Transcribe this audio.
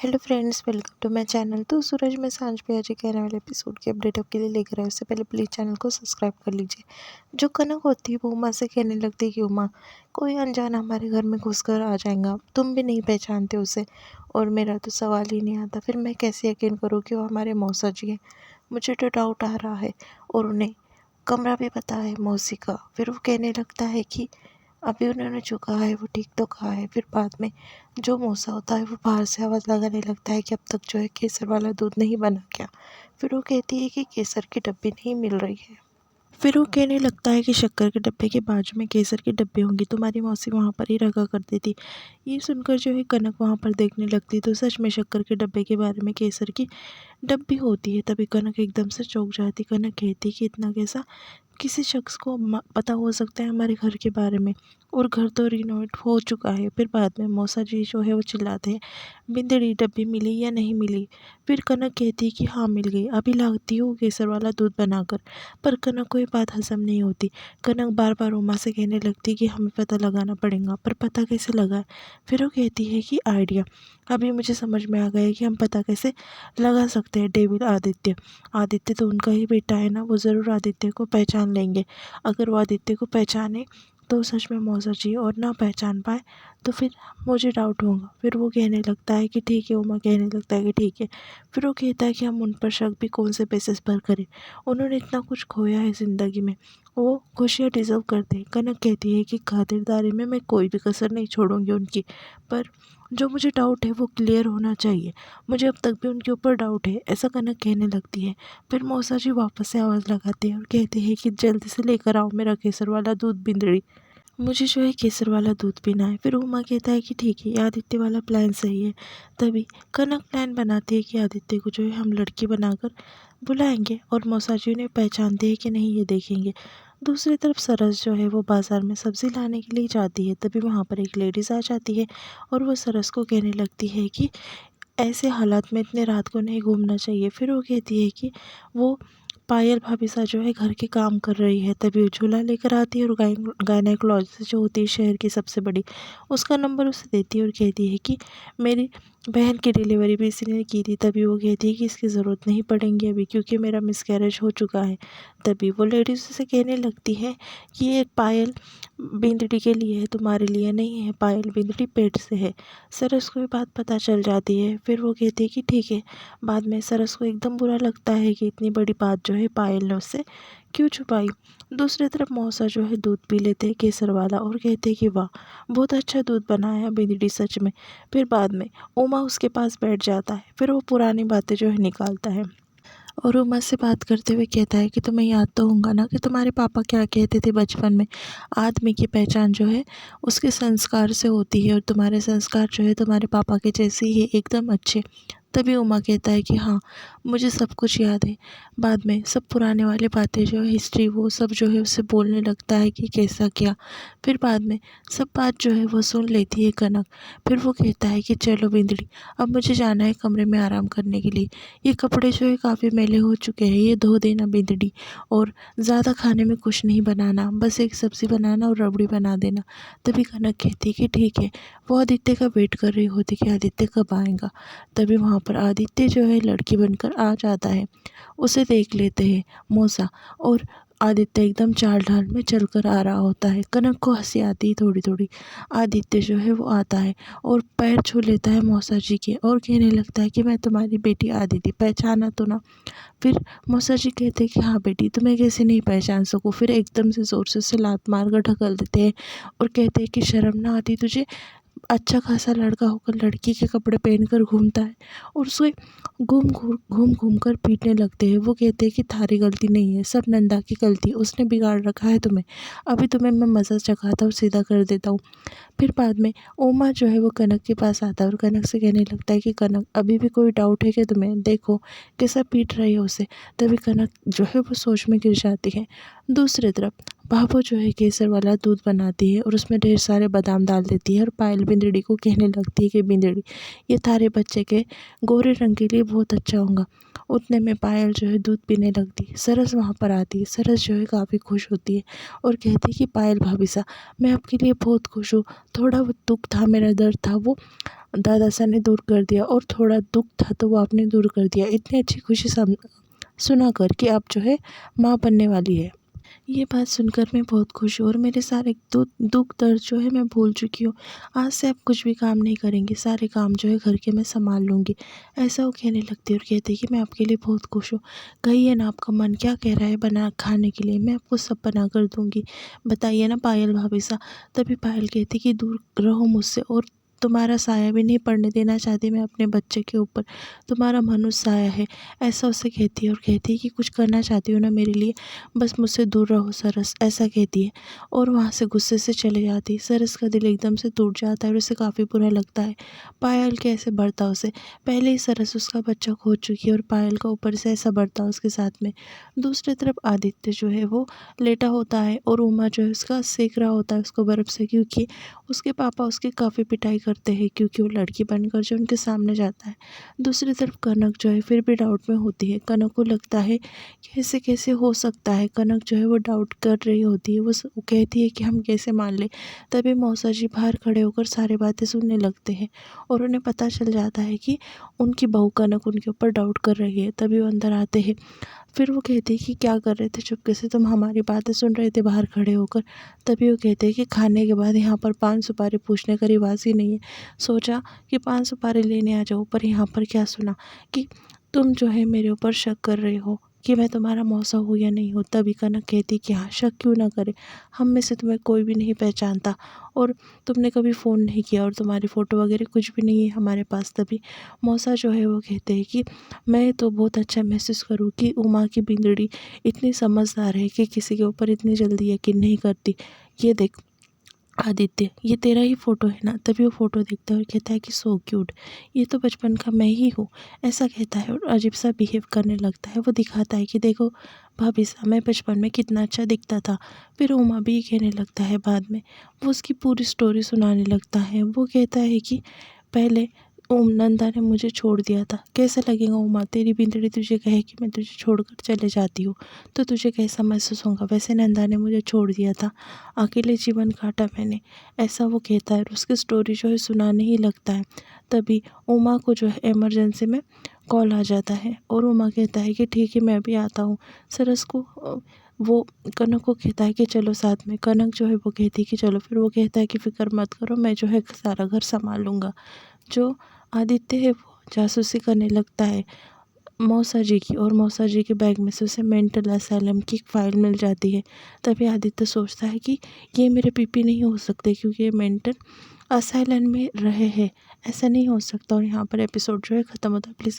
Hello friends, welcome to my channel. तो सूरज में सांझ पे आज के आने वाले एपिसोड की अपडेट आपके लिए लेकर आए। उससे पहले प्लीज़ चैनल को सब्सक्राइब कर लीजिए। जो कनक होती है वो उमा से कहने लगती है कि उमा, कोई अनजान हमारे घर में घुसकर आ जाएगा, तुम भी नहीं पहचानते उसे और मेरा तो सवाल ही नहीं आता। फिर मैं कैसे यकीन करूँ कि वो हमारे मौसा जी हैं। मुझे तो डाउट आ रहा है और उन्हें कमरा भी पता है मौसी का। फिर वो कहने लगता है कि अभी उन्होंने जो कहा है वो ठीक तो कहा है। फिर बाद में जो मौसा होता है वो बाहर से आवाज़ लगाने लगता है कि अब तक जो है केसर वाला दूध नहीं बना क्या। फिर वो कहती है कि केसर की डब्बी नहीं मिल रही है। फिर वो कहने लगता है कि शक्कर के डब्बे के बाजू में केसर के डब्बे होंगे, तुम्हारी मौसी वहाँ पर ही रखा करती थी। ये सुनकर जो है कनक वहाँ पर देखने लगती तो सच में शक्कर के डब्बे के बारे में केसर की डब्बी होती है। तभी कनक एकदम से चौंक जाती। कनक कहती कि इतना कैसा किसी शख्स को पता हो सकता है हमारे घर के बारे में, और घर तो रिनोवेट हो चुका है। फिर बाद में मौसा जी जो है वो चिल्लाते हैं, बिंदड़ी डब्बी मिली या नहीं मिली। फिर कनक कहती है कि हाँ मिल गई, अभी लाती हूँ केसर वाला दूध बनाकर। पर कनक को ये बात हजम नहीं होती। कनक बार बार उमा से कहने लगती कि हमें पता लगाना पड़ेगा, पर पता कैसे लगाए। फिर वो कहती है कि आइडिया, अभी मुझे समझ में आ गया है कि हम पता कैसे लगा सकते हैं। डेविड आदित्य, आदित्य तो उनका ही बेटा है ना, वो ज़रूर आदित्य को पहचान लेंगे। अगर वो आदित्य को पहचाने तो सच में मौसा जी, और ना पहचान पाए तो फिर मुझे डाउट होगा। फिर वो कहने लगता है कि ठीक है, उमा कहने लगता है कि ठीक है। फिर वो कहता है कि हम उन पर शक भी कौन से बेसिस पर करें, उन्होंने इतना कुछ खोया है ज़िंदगी में, वो खुशियाँ डिज़र्व करते हैं। कनक कहती है कि खातिरदारी में मैं कोई भी कसर नहीं छोड़ूंगी उनकी, पर जो मुझे डाउट है वो क्लियर होना चाहिए। मुझे अब तक भी उनके ऊपर डाउट है, ऐसा कनक कहने लगती है। फिर मौसा जी वापस से आवाज़ लगाते हैं और कहते हैं कि जल्दी से लेकर आओ मेरा केसर वाला दूध बिंदड़ी, मुझे जो है केसर वाला दूध पीना है। फिर उमा कहता है कि ठीक है, ये आदित्य वाला प्लान सही है। तभी कनक प्लान बनाती है कि आदित्य को जो है हम लड़की बनाकर बुलाएंगे और मौसा जी उन्हें पहचानते हैं कि नहीं ये देखेंगे। दूसरी तरफ सरस जो है वो बाज़ार में सब्ज़ी लाने के लिए जाती है। तभी वहाँ पर एक लेडीज़ आ जाती है और वो सरस को कहने लगती है कि ऐसे हालात में इतने रात को नहीं घूमना चाहिए। फिर वो कहती है कि वो पायल भाभी सा जो है घर के काम कर रही है। तभी वो झूला लेकर आती है और गायनेकोलॉजिस्ट जो होती है शहर की सबसे बड़ी, उसका नंबर उसे देती है और कहती है कि मेरी बहन की डिलीवरी भी इसी ने की थी। तभी वो कहती है कि इसकी ज़रूरत नहीं पड़ेगी अभी, क्योंकि मेरा मिसकैरेज हो चुका है। तभी वो लेडीज़ उसे कहने लगती है कि ये पायल बिंदड़ी के लिए है, तुम्हारे लिए नहीं है, पायल बिंदड़ी पेट से है। सरस को ये बात पता चल जाती है। फिर वो कहती है कि ठीक है। बाद में सरस को एकदम बुरा लगता है कि इतनी बड़ी बात जो है पायल ने उससे क्यों छुपाई। दूसरी तरफ मौसा जो है दूध पी लेते हैं केसर वाला और कहते हैं कि वाह, बहुत अच्छा दूध बनाया बिंदड़ी सच में। फिर बाद में उमा उसके पास बैठ जाता है। फिर वो पुरानी बातें जो है निकालता है और उमा से बात करते हुए कहता है कि तुम्हें याद तो होगा ना कि तुम्हारे पापा क्या कहते थे बचपन में, आदमी की पहचान जो है उसके संस्कार से होती है, और तुम्हारे संस्कार जो है तुम्हारे पापा के जैसे ही है, एकदम अच्छे। तभी उमा कहता है कि हाँ, मुझे सब कुछ याद है। बाद में सब पुराने वाली बातें जो है हिस्ट्री वो सब जो है उससे बोलने लगता है कि कैसा क्या। फिर बाद में सब बात जो है वो सुन लेती है कनक। फिर वो कहता है कि चलो बिंदड़ी, अब मुझे जाना है कमरे में आराम करने के लिए। ये कपड़े जो है काफ़ी मैले हो चुके हैं, ये धो देना बिंदड़ी, और ज़्यादा खाने में कुछ नहीं बनाना, बस एक सब्ज़ी बनाना और रबड़ी बना देना। तभी कनक कहती है कि ठीक है। वो आदित्य का वेट कर रही होती कि आदित्य कब आएगा। तभी वहाँ पर आदित्य जो है लड़की बनकर आ जाता है। उसे देख लेते हैं मौसा, और आदित्य एकदम चाल ढाल में चलकर आ रहा होता है। कनक को हंसी आती है थोड़ी थोड़ी। आदित्य जो है वो आता है और पैर छू लेता है मौसा जी के और कहने लगता है कि मैं तुम्हारी बेटी आदित्य, पहचाना तो ना। फिर मौसा जी कहते हैं कि हाँ बेटी, तुम्हें कैसे नहीं पहचान सकूँ। फिर एकदम से ज़ोर से उसे लात मार कर ढकल देते हैं और कहते हैं कि शर्म ना आती तुझे, अच्छा खासा लड़का होकर लड़की के कपड़े पहनकर घूमता है। और उसे घूम घूम कर पीटने लगते हैं। वो कहते हैं कि थारी गलती नहीं है, सब नंदा की गलती, उसने बिगाड़ रखा है तुम्हें। अभी तुम्हें मैं मज़ा चखाता हूँ, सीधा कर देता हूँ। फिर बाद में ओमा जो है वो कनक के पास आता है और कनक से कहने लगता है कि कनक, अभी भी कोई डाउट है कि तुम्हें, देखो कैसा पीट रही है उसे। तभी कनक जो है वो सोच में गिर जाती है। दूसरी तरफ भाभो जो है केसर वाला दूध बनाती है और उसमें ढेर सारे बादाम डाल देती है और पायल बिंदड़ी को कहने लगती है कि बिंदड़ी, ये तारे बच्चे के गोरे रंग के लिए बहुत अच्छा होगा। उतने में पायल जो है दूध पीने लगती है। सरस वहाँ पर आती है। सरस जो है काफ़ी खुश होती है और कहती है कि पायल भाभी सा, मैं आपके लिए बहुत खुश हूँ। थोड़ा वो दुख था, मेरा दर्द था, वो दादा सा ने दूर कर दिया, और थोड़ा दुख था तो वो आपने दूर कर दिया। इतनी अच्छी खुशी सुना कर कि आप जो है माँ बनने वाली है। ये बात सुनकर मैं बहुत खुश हूँ और मेरे सारे दुख दर्द जो है मैं भूल चुकी हूँ। आज से आप कुछ भी काम नहीं करेंगे, सारे काम जो है घर के मैं संभाल लूँगी। ऐसा वो कहने लगती है और कहती है कि मैं आपके लिए बहुत खुश हूँ। कहिए ना, आपका मन क्या कह रहा है बना खाने के लिए, मैं आपको सब बना कर दूँगी। बताइए ना पायल भाभी सा। तभी पायल कहती कि दूर रहो मुझसे, और तुम्हारा साया भी नहीं पड़ने देना चाहती मैं अपने बच्चे के ऊपर। तुम्हारा मनुष्य साया है। ऐसा उसे कहती है और कहती है कि कुछ करना चाहती हो ना मेरे लिए, बस मुझसे दूर रहो सरस, ऐसा कहती है और वहाँ से गुस्से से चले जाती है। सरस का दिल एकदम से टूट जाता है और उसे काफ़ी बुरा लगता है। पायल के ऐसे बर्ताव से, पहले ही सरस उसका बच्चा खो चुकी है और पायल का ऊपर से ऐसा बर्ताव उसके साथ में। दूसरी तरफ आदित्य जो है वो लेटा होता है और उमा जो है उसका सेक रहा होता है उसको बर्फ़ से, क्योंकि उसके पापा उसकी काफ़ी पिटाई करते हैं क्योंकि वो लड़की बनकर जो उनके सामने जाता है। दूसरी तरफ कनक जो है फिर भी डाउट में होती है। कनक को लगता है कि ऐसे कैसे हो सकता है। कनक जो है वो डाउट कर रही होती है। वो कहती है कि हम कैसे मान लें। तभी मौसा जी बाहर खड़े होकर सारी बातें सुनने लगते हैं और उन्हें पता चल जाता है कि उनकी बहू कनक उनके ऊपर डाउट कर रही है। तभी वो अंदर आते हैं। फिर वो कहते हैं कि क्या कर रहे थे चुपके से, तुम हमारी बातें सुन रहे थे बाहर खड़े होकर। तभी वो कहते हैं कि खाने के बाद यहाँ पर पान सुपारी पूछने का रिवाज ही नहीं है। सोचा कि पान सुपारी लेने आ जाओ, पर यहाँ पर क्या सुना कि तुम जो है मेरे ऊपर शक कर रहे हो कि मैं तुम्हारा मौसा हूँ या नहीं हूँ। तभी कनक कहती कि हाँ, शक क्यों ना करे, हम में से तुम्हें कोई भी नहीं पहचानता और तुमने कभी फ़ोन नहीं किया और तुम्हारी फ़ोटो वगैरह कुछ भी नहीं है हमारे पास। तभी मौसा जो है वो कहते हैं कि मैं तो बहुत अच्छा महसूस करूँ कि उमा की बिंदड़ी इतनी समझदार है कि किसी के ऊपर इतनी जल्दी यकीन नहीं करती। ये देख आदित्य, ये तेरा ही फ़ोटो है ना। तभी वो फ़ोटो देखता है और कहता है कि सो क्यूट, ये तो बचपन का मैं ही हूँ, ऐसा कहता है और अजीब सा बिहेव करने लगता है। वो दिखाता है कि देखो भाभी साहब, मैं बचपन में कितना अच्छा दिखता था। फिर उमा भी कहने लगता है बाद में, वो उसकी पूरी स्टोरी सुनाने लगता है। वो कहता है कि पहले ओम नंदा ने मुझे छोड़ दिया था। कैसा लगेगा उमा, तेरी बिंदड़ी तुझे कहे कि मैं तुझे छोड़कर चले जाती हूँ तो तुझे कैसा महसूस होगा। वैसे नंदा ने मुझे छोड़ दिया था, अकेले जीवन काटा मैंने, ऐसा वो कहता है और उसकी स्टोरी जो है सुनाने ही लगता है। तभी उमा को जो है इमरजेंसी में कॉल आ जाता है और उमा कहता है कि ठीक है, मैं अभी आता हूँ। सरस को वो कनक को कहता है कि चलो साथ में। कनक जो है वो कहती है कि चलो। फिर वो कहता है कि फ़िक्र मत करो, मैं जो है सारा घर संभाल लूँगा। जो आदित्य है वो जासूसी करने लगता है मौसा जी की, और मौसा जी के बैग में से उसे मेंटल असाइलम की एक फ़ाइल मिल जाती है। तभी आदित्य सोचता है कि ये मेरे पीपी नहीं हो सकते क्योंकि ये मेंटल असाइलम में रहे हैं, ऐसा नहीं हो सकता। और यहाँ पर एपिसोड जो है ख़त्म होता है। प्लीज़